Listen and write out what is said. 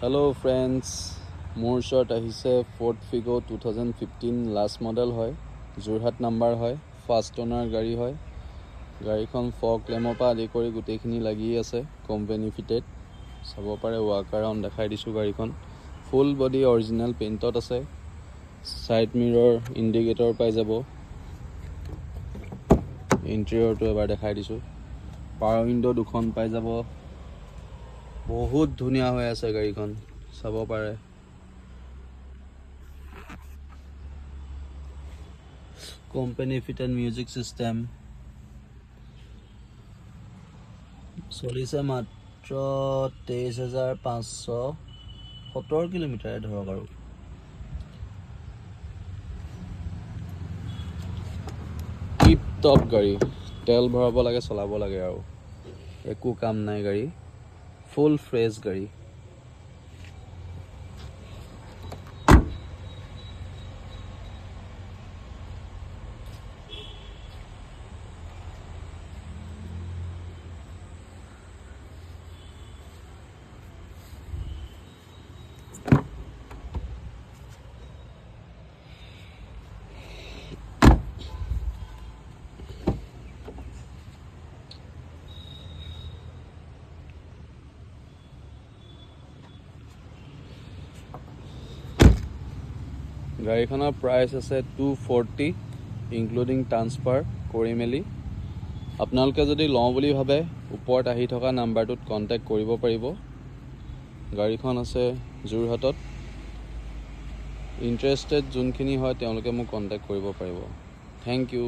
Hello friends, মোৰ ওচৰত আহিছে Ford Figo 2015 লাষ্ট মডেল হয়, যোৰহাট নাম্বাৰ হয়, ফাৰ্ষ্ট অনাৰ গাড়ী হয়। গাড়ীখন ফগ লেমৰ পৰা আদি কৰি গোটেইখিনি লাগি আছে, কোম্পানী ফিটেড। চাব পাৰে ৱাক আৰাউণ্ড দেখাই দিছোঁ গাড়ীখন। ফুল বডি অৰিজিনেল পেইণ্টত আছে। সাইড মিৰৰ ইণ্ডিকেটৰ পাই যাব। ইণ্টেৰিয়ৰটো এবাৰ দেখাই দিছোঁ। পাৱাৰ উইণ্ডো দুখন পাই যাব। বহুত ধুনীয়া হৈ আছে গাড়ীখন, চাব পাৰে। কোম্পানী ফিটেড মিউজিক চিষ্টেম চলিছে মাত্ৰ 23,570 কিলোমিটাৰ ধৰক আৰু। টিপ টপ গাড়ী, তেল ভৰাব লাগে, চলাব লাগে আৰু একো কাম নাই গাড়ী, ফুল ফ্ৰেছ গাড়ী। গাড়ীখনৰ প্ৰাইচ আছে 240 ইনক্লুডিং ট্ৰান্সফাৰ কৰি মেলি। আপোনালোকে যদি লওঁ বুলি ভাবে ওপৰত আহি থকা নাম্বাৰটোত কণ্টেক্ট কৰিব পাৰিব। গাড়ীখন আছে যোৰহাটত। ইণ্টাৰেষ্টেড যোনখিনি হয় তেওঁলোকে মোক কণ্টেক্ট কৰিব পাৰিব। Thank U.